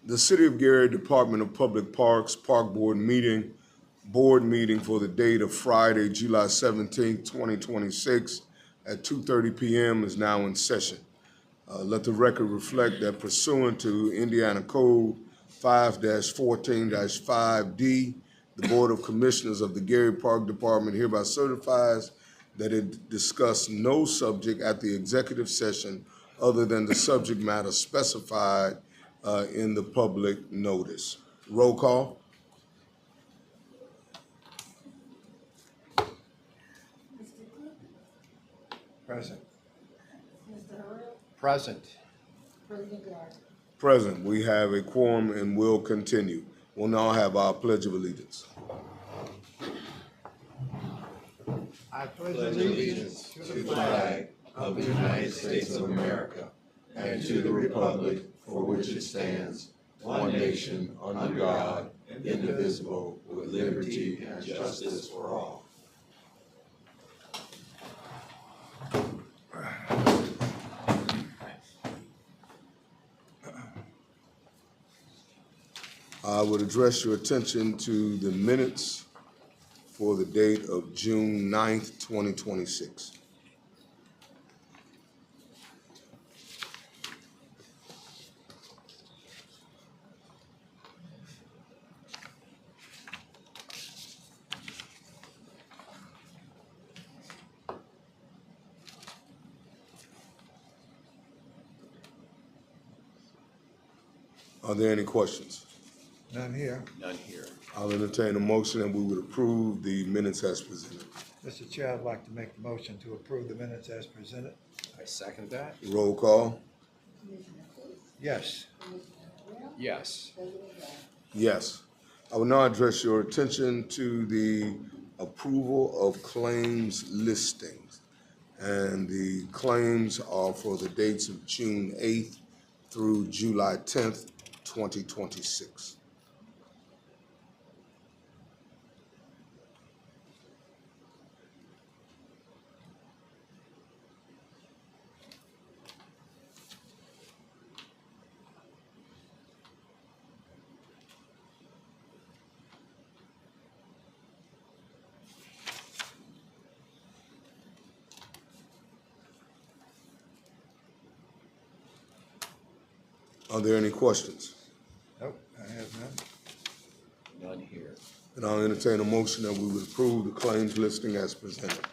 The City of Gary Department of Public Parks Park Board meeting for the date of Friday, July 17th, 2026 at 2:30 p.m. is now in session. Let the record reflect that pursuant to Indiana Code 5-14-5D, the Board of Commissioners of the Gary Park Department hereby certifies that it discussed no subject at the executive session other than the subject matter specified in the public notice. Roll call. Present. Mr. Hurrell, Present. President Garden. Present. We have a quorum and will continue. We'll now have our Pledge of Allegiance. I pledge allegiance to the flag of the United States of America and to the republic for which it stands, one nation, under God, indivisible, with liberty and justice for all. I would address your attention to the minutes for the date of June 9th, 2026. Are there any questions? None here. None here. I'll entertain a motion that we would approve the minutes as presented. Mr. Chair, I'd like to make the motion to approve the minutes as presented. I second that. Roll call. Commissioner Cook, Yes. Commissioner Hurrell, Yes. President Garden. Yes. I will now address your attention to the approval of claims listings. And the claims are for the dates of June 8th through July 10th, 2026. Are there any questions? Nope, I have none. None here. And I'll entertain a motion that we would approve the claims listing as presented.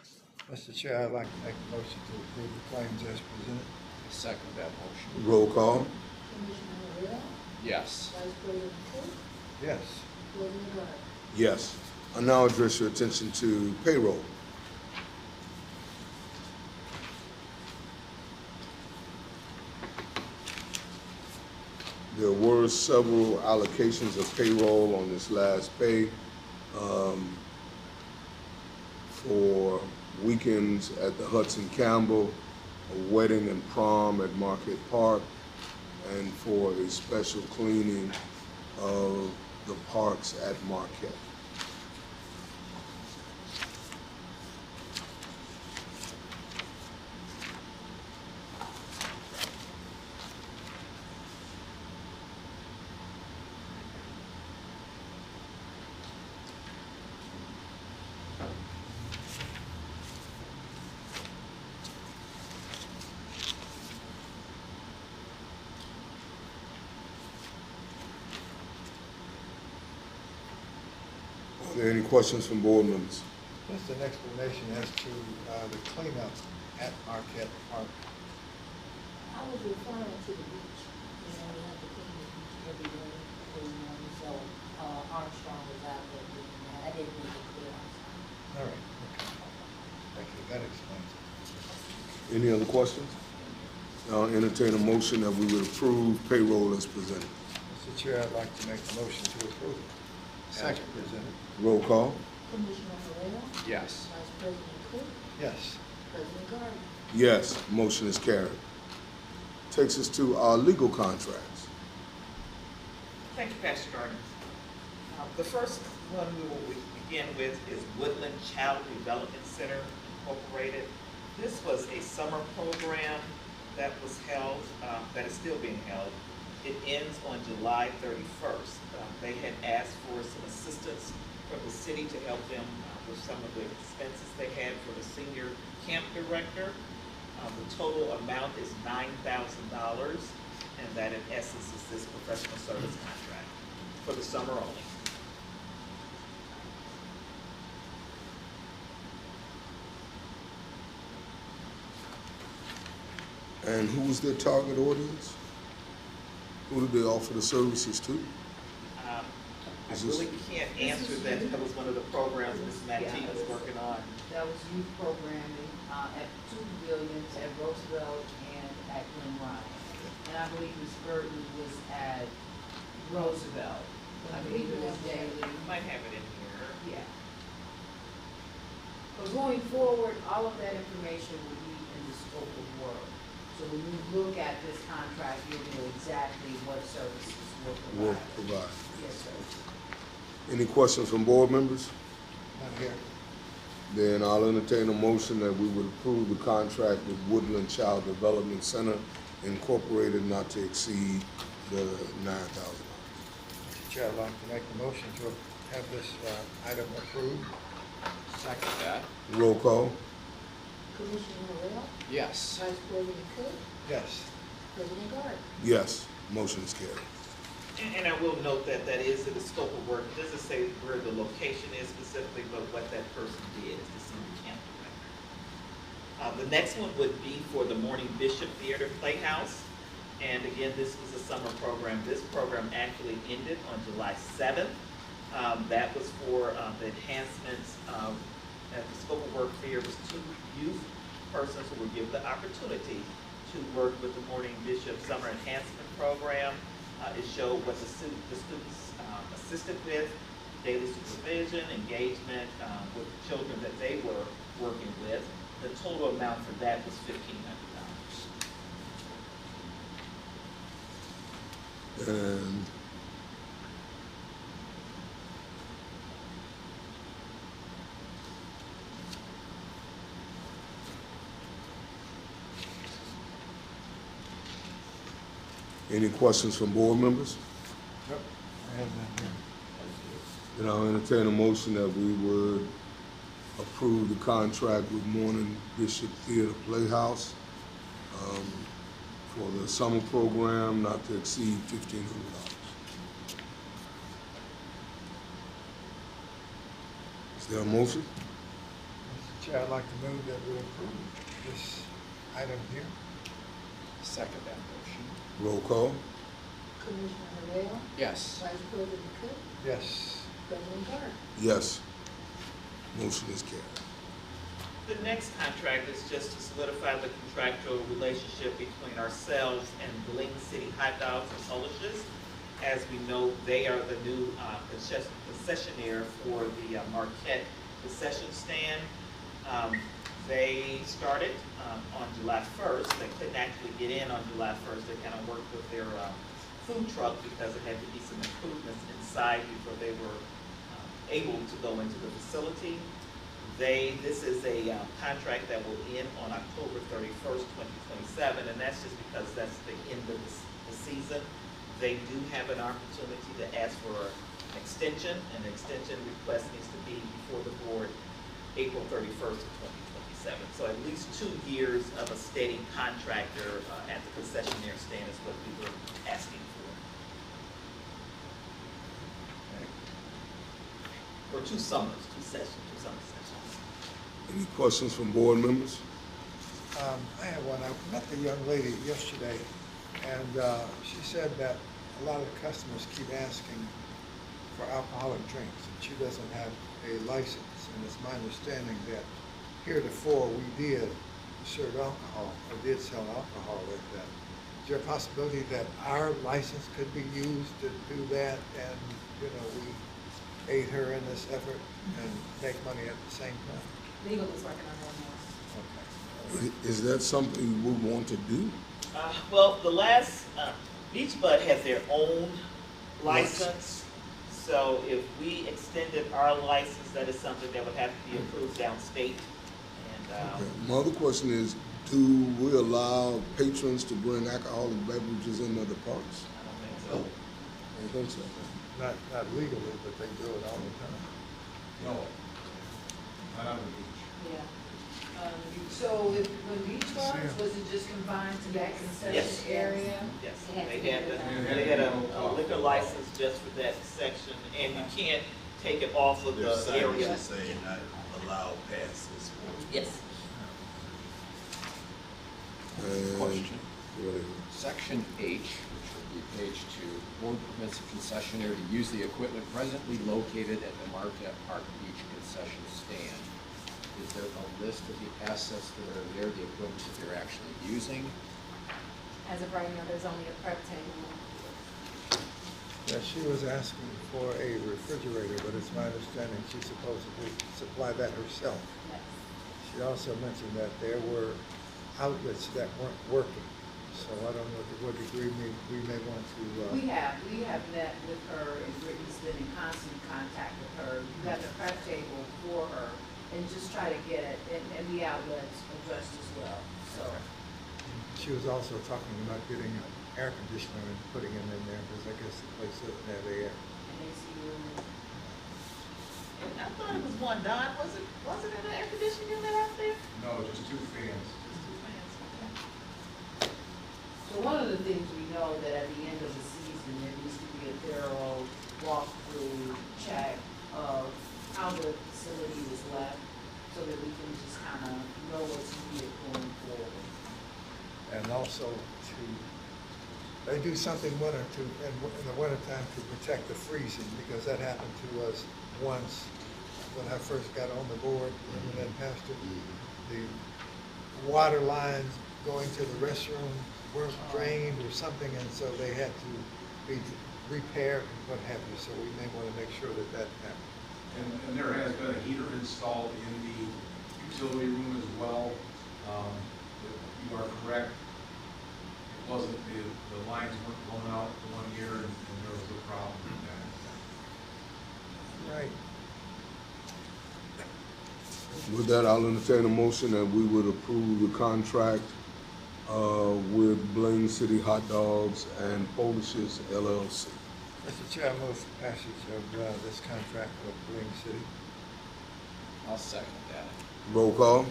Mr. Chair, I'd like to make the motion to approve the claims as presented. I second that motion. Roll call. Commissioner Hurrell, Yes. Vice President Cook, Yes. President Garden. Yes. I now address your attention to payroll. There were several allocations of payroll on this last pay for weekends at the Hudson Campbell, a wedding and prom at Market Park, and for a special cleaning of the parks at Marquette. Are there any questions from board members? Just an explanation as to the cleanup at Marquette Park. I was referring to the beach, we have to clean the beach every day, every morning, so, Armstrong was out there doing that, I didn't make it clear. All right, okay. Thank you, that explains it. Any other questions? I'll entertain a motion that we would approve payroll as presented. Mr. Chair, I'd like to make the motion to approve it. As presented. Roll call. Commissioner Hurrell, Yes. Vice President Cook, Yes. President Garden. Yes, motion is carried. Takes us to our legal contracts. Thank you, Pastor Gardner. The first one we will begin with is Woodland Child Development Center Incorporated. This was a summer program that was held, that is still being held. It ends on July 31st. They had asked for some assistance from the city to help them with some of the expenses they had for the senior camp director. The total amount is $9,000, and that in essence is this professional service contract for the summer only. And who was their target audience? Who did they offer the services to? I really can't answer that. That was one of the programs Ms. Mattee was working on. That was youth programming, at two pavilions, at Roosevelt and at Glen Ryan. And I believe Ms. Burton was at Roosevelt. I believe it was daily. You might have it in here. Yeah. But going forward, all of that information will be in the scope of work. So when you look at this contract, you'll know exactly what services will Will provide. provide. Yes, sir. Any questions from board members? Not here. Then I'll entertain a motion that we would approve the contract with Woodland Child Development Center Incorporated not to exceed the $9,000. Mr. Chair, I'd like to make the motion to have this item approved. Second that. Roll call. Commissioner Morrell, Yes. Vice President Cook, Yes. President Gardner. Yes, motion is carried. And I will note that that is in the scope of work. It doesn't say where the location is specifically, but what that person did is the senior camp director. The next one would be for the Morning Bishop Theater Playhouse. And again, this was a summer program. This program actually ended on July 7th. That was for the enhancements at the scope of work here was 2 youth persons who were given the opportunity to work with the Morning Bishop Summer Enhancement Program. It showed what the students assisted with, daily supervision, engagement with the children that they were working with. The total amount for that was $1,500. And any questions from board members? Yep. I have that here. Then I'll entertain a motion that we would approve the contract with Morning Bishop Theater Playhouse for the summer program not to exceed $1,500. Is there a motion? Mr. Chair, I'd like to move that we approve this item here. Second that motion. Roll call. Commissioner Morrell, Yes. Vice President Cook, Yes. President Gardner. Yes. Motion is carried. The next contract is just to solidify the contractual relationship between ourselves and Bling City Hot Dogs and Solishes. As we know, they are the new concessionaire for the Marquette concession stand. They started on July 1st. They couldn't actually get in on July 1st. They kind of worked with their food truck because it had to be some improvements inside before they were able to go into the facility. This is a contract that will end on October 31st, 2027, and that's just because that's the end of the season. They do have an opportunity to ask for an extension, and the extension request needs to be before the board April 31st of 2027. So at least 2 years of a steady contractor at the concessionaire stand is what we were asking for. For 2 summers, 2 summer sessions. Any questions from board members? I have one. I met the young lady yesterday, and she said that a lot of the customers keep asking for alcoholic drinks, and she doesn't have a license. And it's my understanding that heretofore we did serve alcohol, or did sell alcohol like that. Is there a possibility that our license could be used to do that, and, you know, we aid her in this effort and make money at the same time? Legal is working on that now. Okay. Is that something we want to do? Well, the last, Beach Bud has their own license. So if we extended our license, that is something that would have to be approved downstate. And, Okay. My other question is, do we allow patrons to bring alcoholic beverages into the parks? I don't think so. don't think so. Not legally, but they do it all the time. No, not on the beach. Yeah. So when beach clubs, was it just confined to that concession Yes. area? Yes, It had to they be had, within- they had a liquor license just for that section, and you can't take it off of Their the area. signage is saying not allowed passes. Yes. Question. Really, Section H, which would be page 2, board permits a concessionaire to use the equipment presently located at the Marquette Park Beach concession stand. Is there a list of the assets that are there, the equipment that they're actually using? As of right now, there's only a prep table. Yeah, she was asking for a refrigerator, but it's my understanding she's supposed to supply that herself. Yes. She also mentioned that there were outlets that weren't working. So I don't know to what degree we may want to, We have met with her, and Brittany's been in constant contact with her. You got the prep table for her, and just try to get it, and the outlets addressed as well, so. she was also talking about getting an air conditioner and putting it in there, because I guess the place doesn't have air. And they see you. And I thought it was one, Don, wasn't it an air conditioning unit out there? No, just two fans. So one of the things we know that at the end of the season, there needs to be a thorough walkthrough check of how the facility was left, so that we can just kind of know what's needed going forward. And also they do something in the wintertime to protect the freezing, because that happened to us once when I first got on the board, and then Pastor, the water lines going to the restroom weren't drained or something, and so they had to be repaired and what have you, so we may want to make sure that that happens. And there has been a heater installed in the utility room as well. You are correct. It wasn't, the lines weren't blown out the one year, and there was a problem with that. Right. with that, I'll entertain a motion that we would approve the contract with Blaine City Hot Dogs and Polishes LLC. Mr. Chair, I move for passage of this contract with Blaine City. I'll second that. Roll call?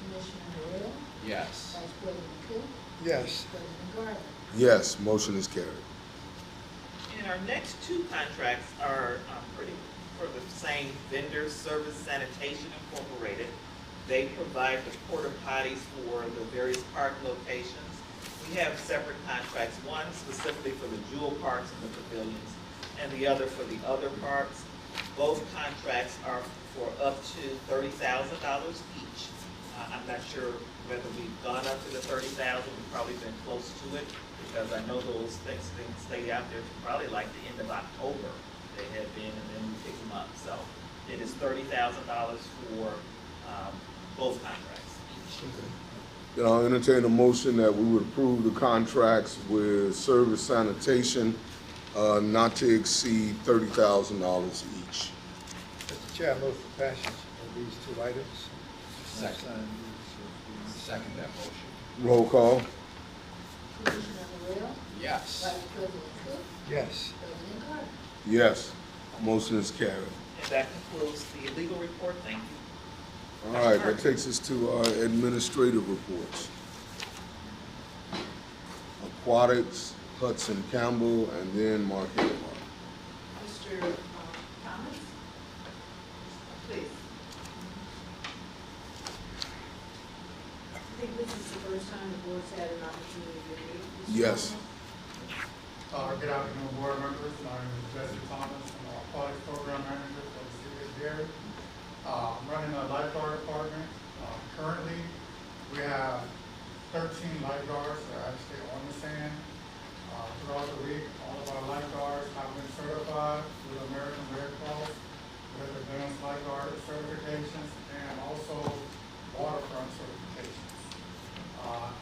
Commissioner Royal, Yes. Vice President Cook, Yes. President Garland. Yes, motion is carried. And our next two contracts are pretty, for the same vendor, Service Sanitation Incorporated. They provide the porta potties for the various park locations. We have separate contracts, one specifically for the jewel parks and the pavilions, and the other for the other parks. Both contracts are for up to $30,000 each. I'm not sure whether we've gone up to the 30,000, we've probably been close to it, because I know those things stay out there to probably like the end of October. They have been, and then we pick them up. So it is $30,000 for both contracts each. Then I'll entertain a motion that we would approve the contracts with Service Sanitation, not to exceed $30,000 each. Mr. Chair, I move for passage of these two items. Second. Sign Second that motion. Roll call? Commissioner Royal, Yes. Vice President Cook, these. Yes. President Garland. Yes, motion is carried. And that concludes the legal report. Thank you. All right, that takes us to our administrative reports. Aquatics, Hudson Campbell, and then Mark Edward. Mr. Thomas? Please. I think this is the first time the board's had an opportunity to meet. Mr. Yes. Thomas. Good afternoon, board members. My name is Jesse Thomas. I'm the aquatics program manager for the city of Gary. I'm running a lifeguard department. Currently, we have 13 lifeguards that are actually on the sand. Throughout the week, all of our lifeguards have been certified through the American Red Cross with advanced lifeguard certifications and also waterfront certifications.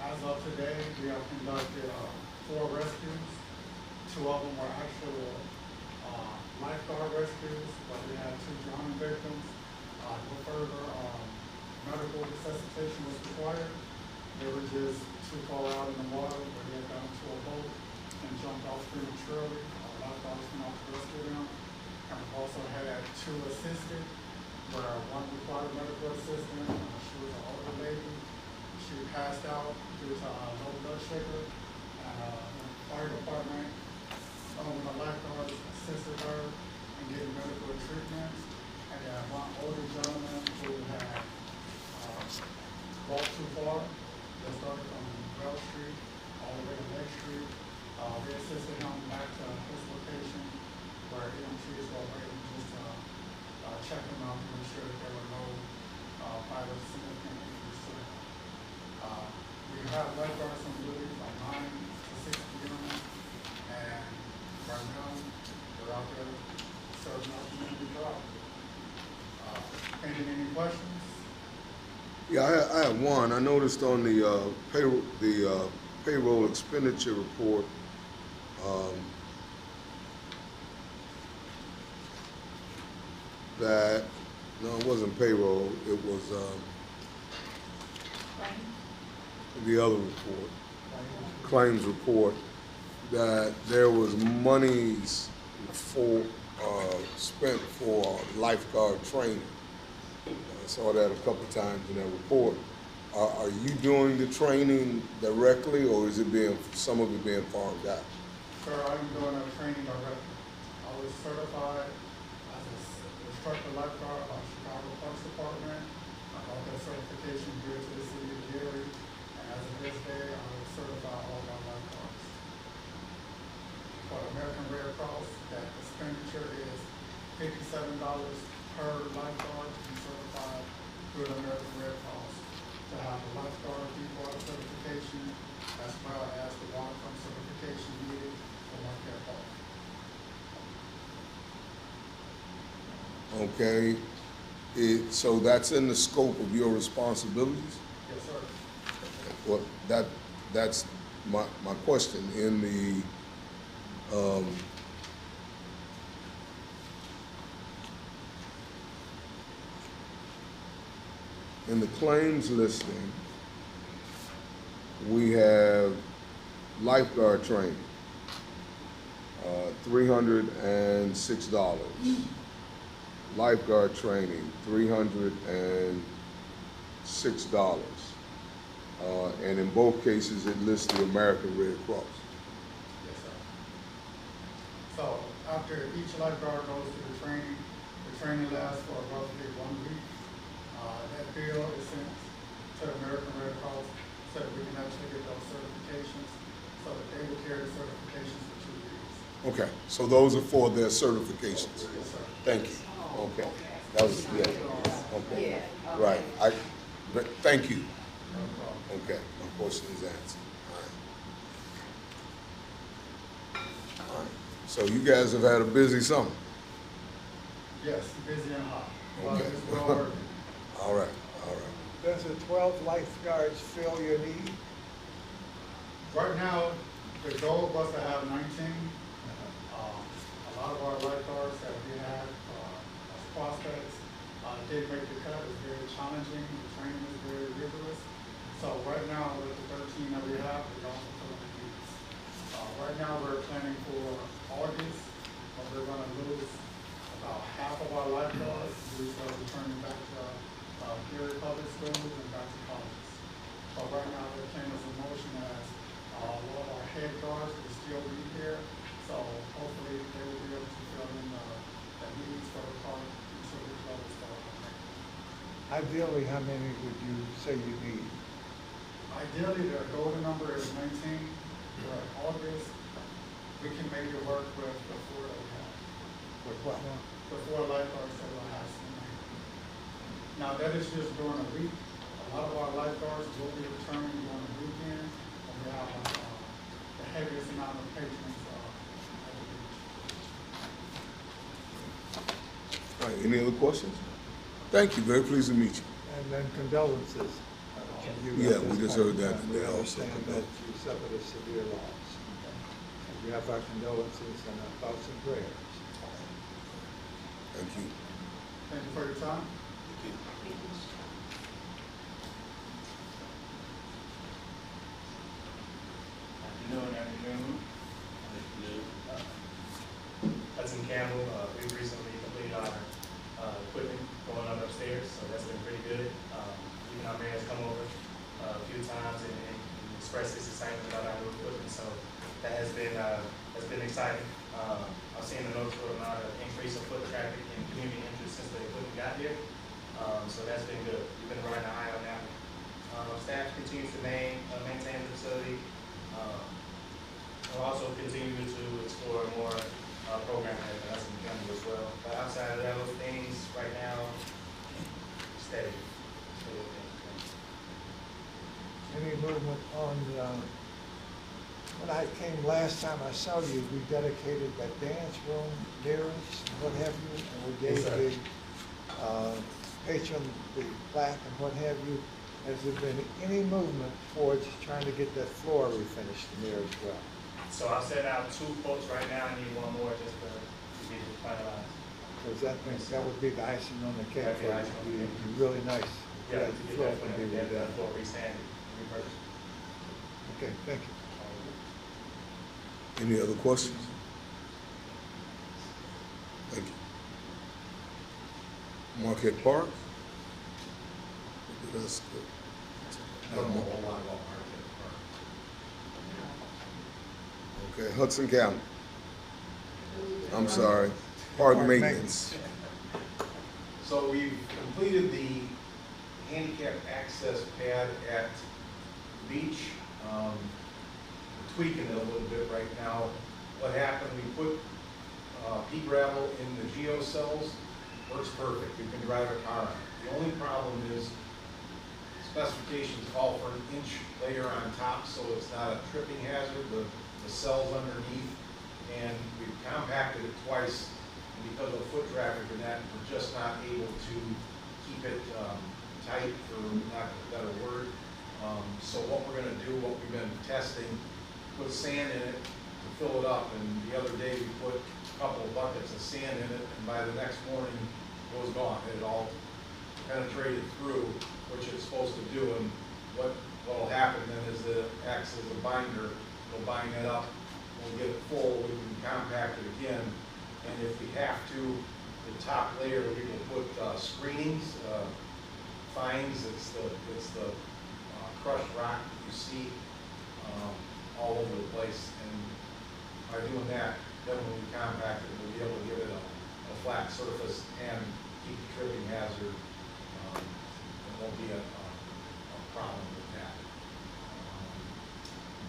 As of today, we have conducted 4 rescues. 2 of them were actual lifeguard rescues, but we had 2 drowning victims. No further medical resuscitation was required. They were just too far out in the water where they had gone into a boat and jumped off prematurely. Our lifeguards come out to rescue them. And we've also had 2 assisted, where one required medical assistance. She was an older lady. She passed out due to low blood sugar. And the fire department, with the lifeguards, assisted her in getting medical treatment. And then one older gentleman who had walked too far. They started from Bell Street all the way to Lake Street. We assisted him back to his location where EMTs were waiting just to check him out to make sure that there were no vital significant injuries to him. We have lifeguards on duty from 9 to 6 p.m. and right now they're out there serving our community job. Any questions? Yeah, I have one. I noticed on the payroll expenditure report, that, no, it wasn't payroll, it was, the other report, claims report, that there was monies for, spent for lifeguard training. I saw that a couple times in that report. Are you doing the training directly, or is it some of it being farmed out? Sir, I'm doing a training directly. I was certified as an instructor lifeguard by Chicago Parks Department. I got that certification due to the city of Gary, and as of this day, I will certify all my lifeguards. For the American Red Cross, that expenditure is $57 per lifeguard to be certified through the American Red Cross, to have the lifeguard deep-water certification as well as the waterfront certification needed for Marquette Park. Okay, so that's in the scope of your responsibilities? Yes, sir. Well, that's my question. In the claims listing, we have lifeguard training, $306. Lifeguard training, $306. And in both cases, it lists the American Red Cross. Yes, sir. So after each lifeguard goes through the training lasts for roughly 1 week. That bill is sent to the American Red Cross so that we can actually get those certifications, so that they will carry the certifications for 2 years. Okay, so those are for their certifications. Yes, sir. Thank you. Okay, that was, yeah, okay, right. But thank you. No problem. Okay, my question is answered. All right. So you guys have had a busy summer. Yes, busy and hot. Okay. It's well worth it. All right, all right. Does the 12 lifeguards fill your need? Right now, the goal was to have 19. A lot of our lifeguards that we have as prospects did make the cut. It's very challenging. The training is very rigorous. So right now, with the 13 that we have, we're also filling the needs. Right now, we're planning for August, but we're going to lose about half of our lifeguards. We start returning back to Gary Public Schools and back to colleges. But right now, the plan is in motion as a lot of our head guards will still be here. So hopefully, they will be able to fill in the needs for the park until the club is started. Ideally, how many would you say you need? Ideally, the golden number is 19. We're at August. We can make it work with the 4 that we have. With what? The 4 lifeguards that we'll have tonight. Now, that is just during a week. A lot of our lifeguards will be returning during the weekend, and we have the heaviest amount of patrons at the beach. All right, any other questions? Thank you, very pleased to meet you. And then condolences. Yeah, we just heard that We today also. understand that you suffered a severe loss. And we have our condolences and our thoughts and prayers. Thank you. Thank you for your time. Afternoon. Hudson Campbell. We recently completed our equipment going up upstairs, so that's been pretty good. Even our mayor has come over a few times and expressed his excitement about our new equipment, so that has been exciting. I've seen a noticeable amount of increase of foot traffic and community interest since the equipment got here, so that's been good. We've been running an eye on that one. Staff continues to maintain the facility. We'll also continue to explore more programming at the Hudson County as well. But outside of those things, right now, steady. Any movement on, when I came last time I saw you, we dedicated that dance room near us, what have you, and we gave the patron the plaque and what have you. Has there been any movement towards trying to get that floor refinished near as well? So I'll send out 2 quotes right now. I need one more just to get it finalized. Because that would be the icing on the cake. That'd be icing on the cake. It'd be really nice. Yeah, to The get floor that can be one, redone. that floor resanded, repurposed. Okay, thank you. Any other questions? Thank you. Marquette Park? That's good. I don't know a whole lot about Marquette Park. Okay, Hudson County. I'm sorry, park maintenance. So we've completed the handicap access pad at the beach. We're tweaking it a little bit right now. What happened, we put pea gravel in the geo cells. Works perfect, you can drive a car on it. The only problem is specifications call for an inch layer on top, so it's not a tripping hazard, the cells underneath. And we've compacted it twice, and because of foot traffic and that, we're just not able to keep it tight, for lack of a better word. So what we're gonna do, what we've been testing, put sand in it to fill it up, and the other day we put a couple of buckets of sand in it, and by the next morning, it was gone. It had all penetrated through, which it's supposed to do, and what'll happen then is that it acts as a binder. It'll bind it up, we'll get it full, we can compact it again, and if we have to, the top layer, we will put screenings, fines. It's the crushed rock that you see all over the place, and by doing that, then when we compact it, we'll be able to give it a flat surface and keep the tripping hazard. There won't be a problem with that.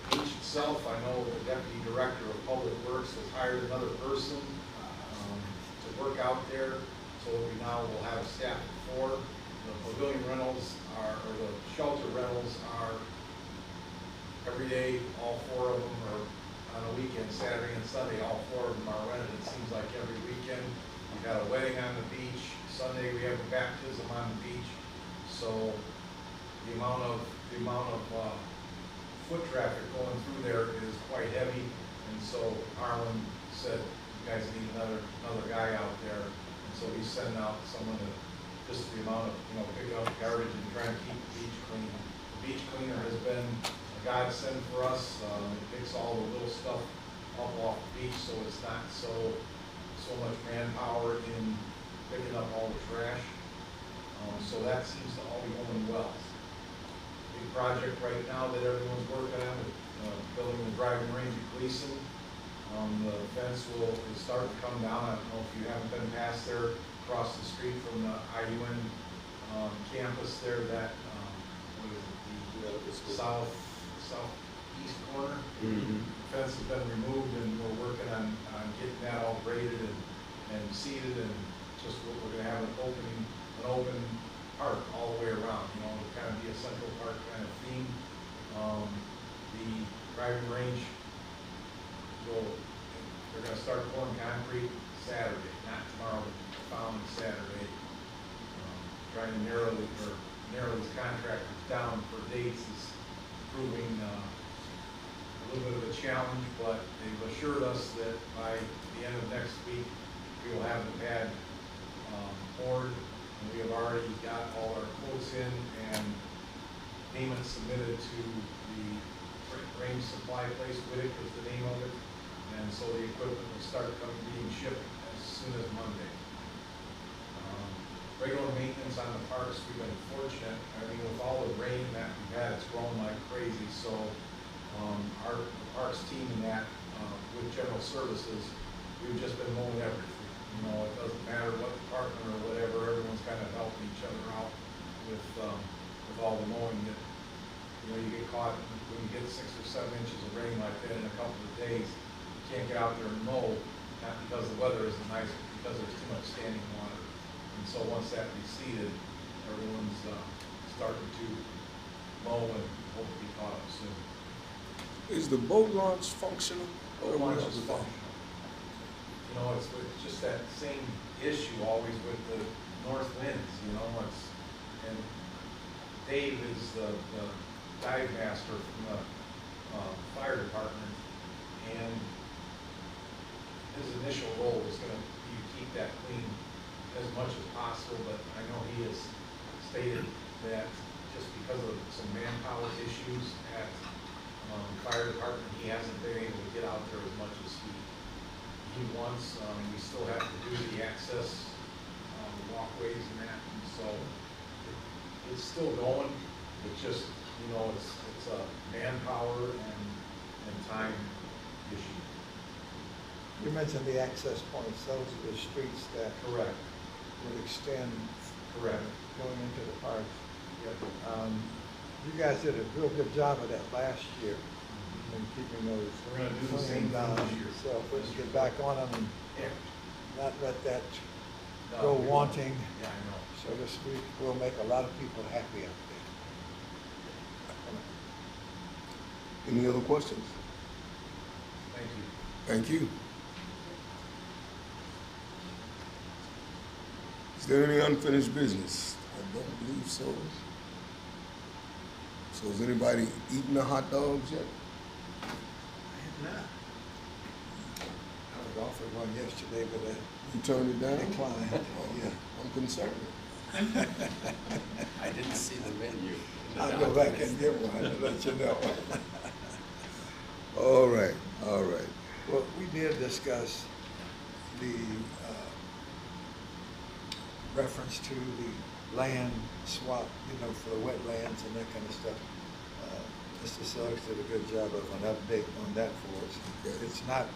Beach itself, I know the Deputy Director of Public Works has hired another person to work out there, so we now will have a staff of 4. The pavilion rentals or the shelter rentals are every day. All 4 of them are on a weekend, Saturday and Sunday. All 4 of them are rented. It seems like every weekend. We've got a wedding on the beach. Sunday we have a baptism on the beach. So the amount of foot traffic going through there is quite heavy, and so Harlan said, you guys need another guy out there, and so he's sending out someone to, just the amount of, picking up garbage and trying to keep the beach clean. The beach cleaner has been a godsend for us. It picks all the little stuff up off the beach, so it's not so much manpower in picking up all the trash. So that seems to all be going well. Big project right now that everyone's working on, building the driving range at Gleason. The fence is starting to come down. I don't know if you haven't been past there, across the street from the IUN campus there, that, what is it, the southeast corner. The fence has been removed, and we're working on getting that all graded and seeded, and just we're gonna have an open park all the way around, kind of be a Central Park kind of theme. The driving range they're gonna start pouring concrete Saturday, not tomorrow, but the following Saturday. Trying to narrow these contractors down for dates is proving a little bit of a challenge, but they've assured us that by the end of next week, we will have the pad poured. We have already got all our quotes in and payments submitted to the range supply place. Whittick is the name of it. and so the equipment will start being shipped as soon as Monday. Regular maintenance on the parks, we've been fortunate, I mean, with all the rain that we've had, it's grown like crazy, so, our parks team and that, with general services, we've just been mowing everything. You know, it doesn't matter what department or whatever, everyone's kind of helping each other out with all the mowing that, you know, you get caught, when you get 6 or 7 inches of rain like that in a couple of days, you can't get out there and mow, not because the weather isn't nice, but because there's too much standing water. And so once that receded, everyone's starting to mow and hope to be caught up soon. Is the boat launch functional? Boat launch is functional. You know, it's just that same issue always with the north winds, you know, and Dave is the dive master from the fire department, and his initial role is going to be to keep that clean as much as possible, but I know he has stated that just because of some manpower issues at fire department, he hasn't been able to get out there as much as he wants. We still have to do the access walkways and that, and so it's still going. It's just, you know, it's a manpower and time issue. You mentioned the access points, those are the streets that Correct. would extend. Correct. Going into the parks. Yep. You guys did a real good job of that last year, in keeping those. We're gonna do the same clean thing down. this year. So if we can get back on them and Yeah. not let that No, go we- wanting, Yeah, I know. so to speak, we'll make a lot of people happy out there. Any other questions? Thank you. Thank you. Is there any unfinished business? I don't believe so. So has anybody eaten the hot dogs yet? I was offered one yesterday, but You turned it I down? declined. Yeah. I'm concerned. I didn't see the menu. I'll go back and get one and let you know. All right, all right. Well, we did discuss the reference to the land swap, you know, for the wetlands and that kind of stuff. Mr. Suggs did a good job of an update on that for us. Okay. It's not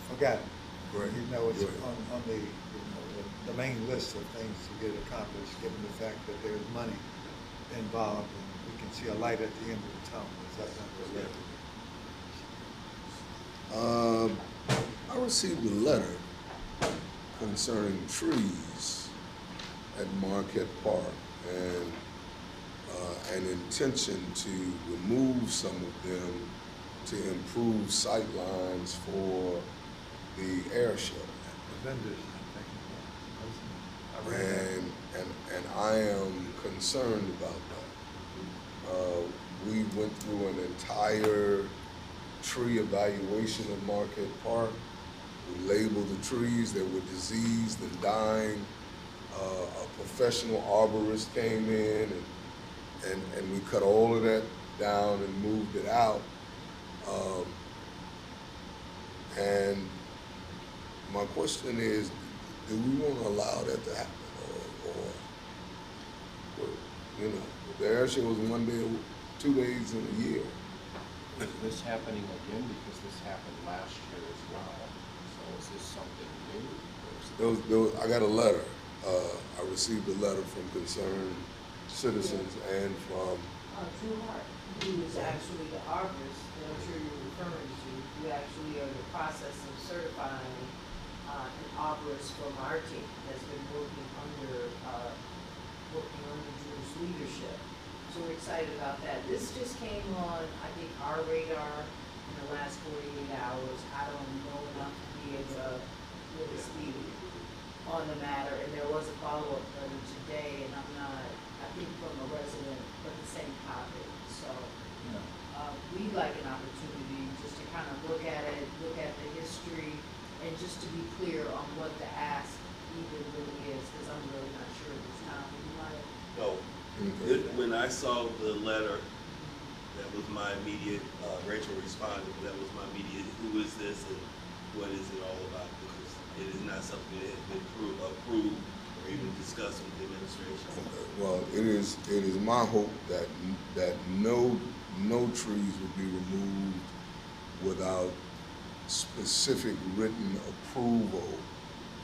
forgotten. Right. You know, it's Right. on the, you know, the main list of things to get accomplished, given the fact that there's money involved and we can see a light at the end of the tunnel. Is that not correct? I received a letter concerning trees at Marquette Park and an intention to remove some of them to improve sight lines for the air show. The vendors, I think. And I am concerned about that. We went through an entire tree evaluation of Marquette Park. We labeled the trees that were diseased and dying. A professional arborist came in and we cut all of that down and moved it out. And my question is, do we want to allow that to happen? Or you know, the air show was 1 day, 2 days in a year. Is this happening again because this happened last year as well? So is this something new? Or is it- I got a letter. I received a letter from concerned citizens and from, Drew Hart, who is actually the arborist that I'm sure you're referring to, who actually are in the process of certifying an arborist from our team that's been working under Drew's leadership. So we're excited about that. This just came on, I think, our radar in the last 48 hours. I don't know enough to be able to really speak on the matter, and there was a follow-up letter today, and I'm not, I think from a resident, but the same topic. So we'd like an opportunity just to kind of look at it, look at the history, and just to be clear on what the ask even really is, because I'm really not sure at this time. You might No, when I saw the letter, That was my immediate, Rachel responded, but that was my immediate, who is this and what is it all about? Because it is not something that has been approved or even discussed with the administration. Well, it is my hope that no trees will be removed without specific written approval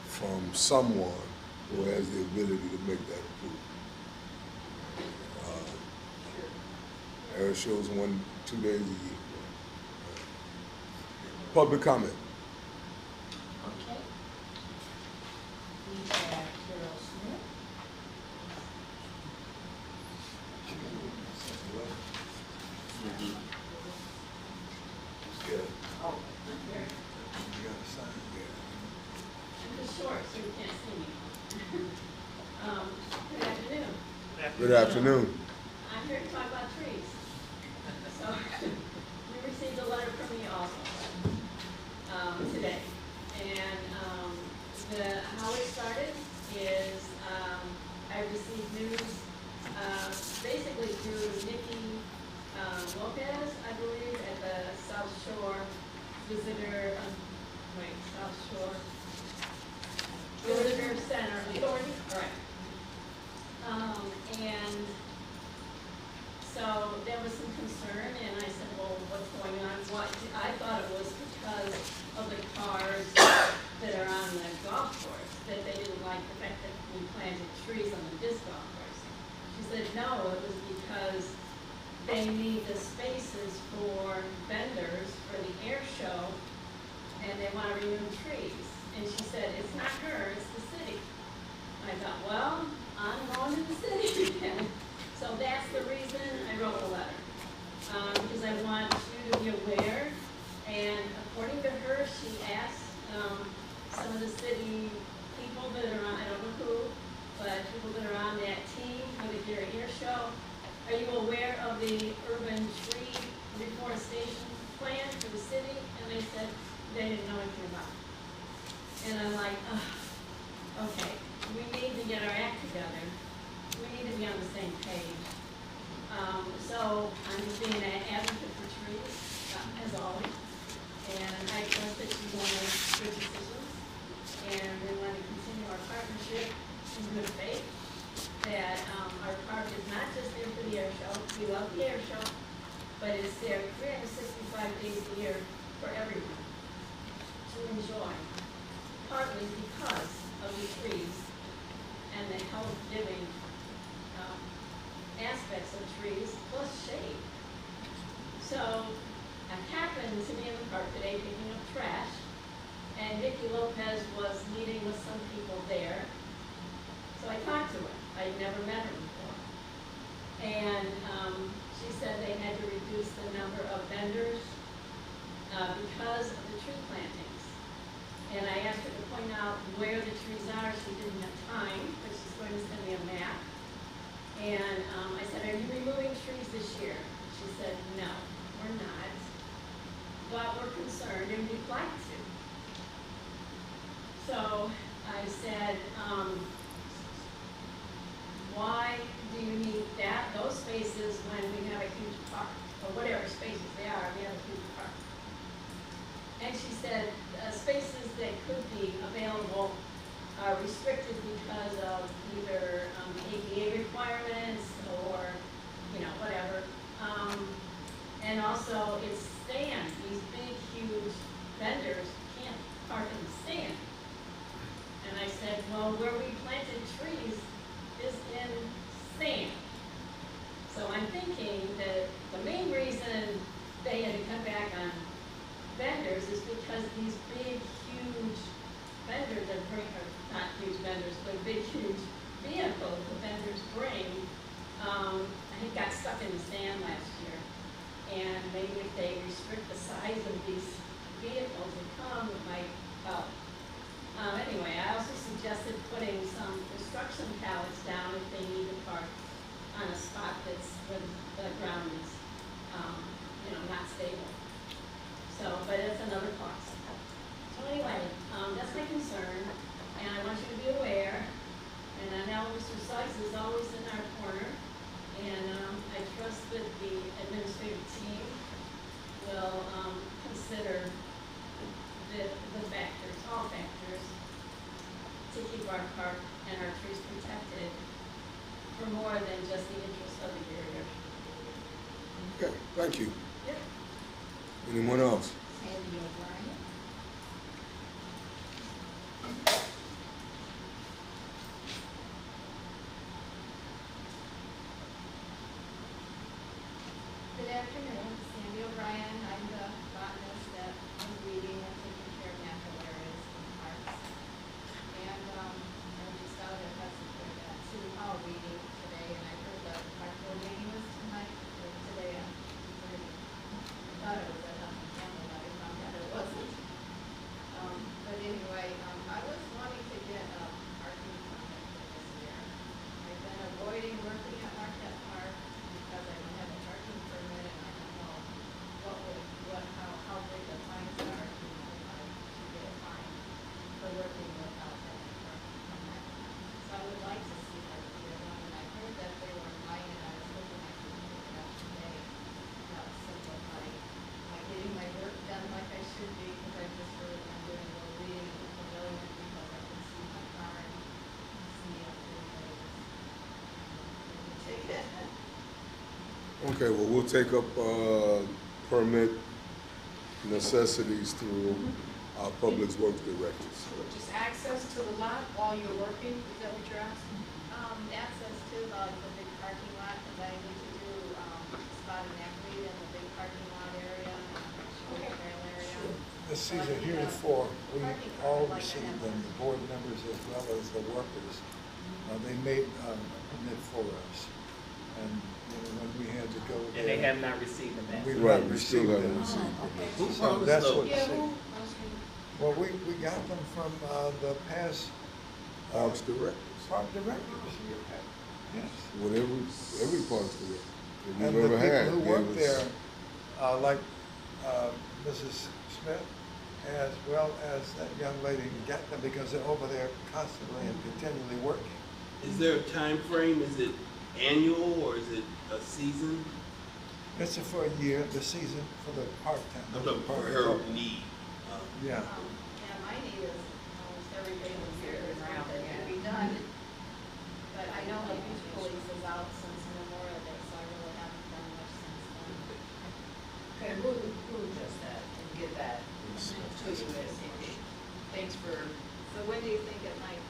from someone who has the ability to make that approval. Air shows 2 days a year. Public comment. Okay. We have Carol Smith. Oh, You gotta sign it. I'm just short, so you can't see me. Good afternoon. Good afternoon. I'm here to talk about trees. So, we received a letter from you also, today. And, how it started is, I received news, basically through Nikki, Lopez, I believe, at the South Shore Visitor, South Shore Visitor Center Authority, right. And so there was some concern, and I said, well, what's going on? I thought it was because of the cars that are on the golf course, that they didn't like the fact that we planted trees on the disc golf course. She said, no, it was because they need the spaces for vendors for the air show, and they want to remove trees. And she said, it's not her, it's the city. I thought, well, I'm going to the city again. So that's the reason I wrote a letter, because I want you to be aware. And according to her, she asked some of the city people that are on, I don't know who, but people that are on that team for the Gary Air Show, are you aware of the urban tree reforestation plan for the city? And they said they didn't know anything about it. And I'm like, okay, we need to get our act together. We need to be on the same page. So I'm just being an advocate for trees, as always. And I trust that you want to make good decisions. And we want to continue our partnership in good faith. That our park is not just there for the air show. We love the air show, but it's there 365 days a year for everyone to enjoy. Partly because of the trees and the health-giving aspects of trees, plus shade. So I happened to be in the park today picking up trash, and Vicki Lopez was meeting with some people there. So I talked to her. I'd never met her before. And she said they had to reduce the number of vendors because of the tree plantings. And I asked her to point out where the trees are. She didn't have time, but she's going to send me a map. And I said, are you removing trees this year? She said, no, we're not. But we're concerned and we'd like to. So I said, why do you need those spaces when we have a huge park? Or whatever spaces they are, we have a huge park. And she said, spaces that could be available are restricted because of either ADA requirements or, whatever. And also it's stand. These big, huge vendors can't park in the stand. And I said, well, where we planted trees is in sand. So I'm thinking that the main reason they had to cut back on vendors is because these big, huge vendors that bring, or not huge vendors, but big, huge vehicles the vendors bring, I think got stuck in the sand last year. And maybe if they restrict the size of these vehicles that come, it might help. Anyway, I also suggested putting some construction pallets down if they need to park on a spot that's where the ground is, not stable. So, but it's another cost. So anyway, that's my concern, and I want you to be aware. And I know Mr. Suggs is always in our corner, And I trust that the administrative team will consider the factors, all factors, to keep our park and our trees protected for more than just the interest of the area. Okay, thank you. Yep. Anyone else? Sandy O'Brien. Good afternoon, Sandy O'Brien. I'm the botanist that was weeding and taking care of natural areas and parks. And I'm just out at City Hall weeding today, and I heard that the park board meeting was tonight, or today at 2:30. I thought it was at Huffman Campbell, but I found out it wasn't. But anyway, I was wanting to get a parking permit for this year. I've been avoiding working at Marquette Park because I don't have a parking permit, and I don't know how big the fines are, if I should get a fine for working without having a parking permit. So I would like to see if I could get one, and I heard that they were online, and I was hoping I could pick it up today. That would simplify my getting my work done like I should be, because I just heard I'm doing a little reading in the pavilion because I can see my car and see if anybody was taking it. Okay, well, we'll take up permit necessities through our Public Works directors. Just access to the lot while you're working, is that what you're asking? Access to the big parking lot, because I need to do spot and equity in the big parking lot area and the trail area. This season heretofore, we all received them, the board members as well as the workers. They made a permit for us. And when we had to go there. And they have not received them We yet. Right, not we still received haven't them. received Who So promised that's those? what, Yeah, who? well, we got them from the past Parks directors, park directors. Yes. whatever, every parks director that And we've the ever had. people who gave work us- there, like Mrs. Smith, as well as that young lady, got them because they're over there constantly and continually working. Is there a time frame? Is it annual or is it a season? It's for a year, the season for the part-time. I'm talking for her need. Yeah. Yeah, my need is almost every day of the year is Around, something yeah. to be done. But I know the beach police is out since Memorial Day, so I really haven't done much since then. Okay, we'll adjust that and get that to you as thanks for, So when do you think it might?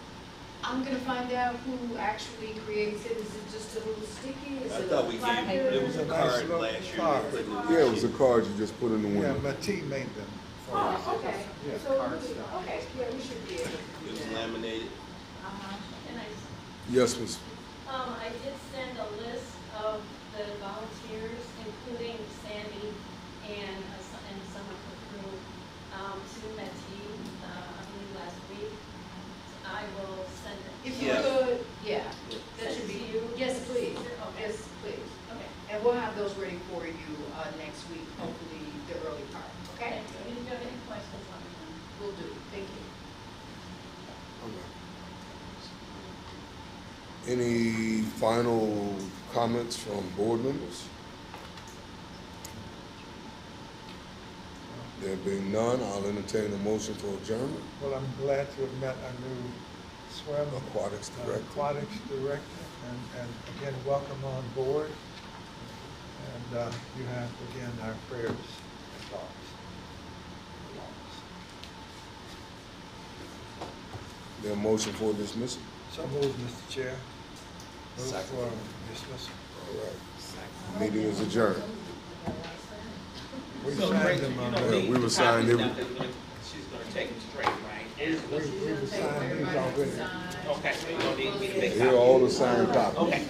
I'm gonna find out who actually creates it. Is it just a little sticky? Is I it thought a we gave, placard? it was a It's a nice card little last year. card. We put in the- Yeah, it was a card you just put in the Yeah, window. Matee made them for us. Oh, okay. Yeah, So, card stuff. okay, yeah, we should be able to It do was that. laminated. And I, Yes, Ms. I did send a list of the volunteers, including Sandy and someone from crew, to Metee, I believe last week. I will send it. If you Yeah. could, yeah, that Send should it be, to you? yes, please. Okay. Yes, please. Okay. And we'll have those ready for you, next week, hopefully the early part, okay? Thank you. If you have any questions, let me know. Will do, thank you. Any final comments from board members? There being none, I'll entertain a motion for adjournment. Well, I'm glad to have met our new swim Aquatics director. aquatics director, and again, welcome on board. And you have, again, our prayers and thoughts. There a motion for dismissal? So moved, Mr. Chair. Move Second. for dismissal. All right. Meeting is adjourned. We So, signed Rachel, them you on know, there. Yeah, these we were signed copies every- now, she's gonna take them straight, right? And- We signed these already. Okay, so you don't need me to make Here are all the copies. signed copies. Okay,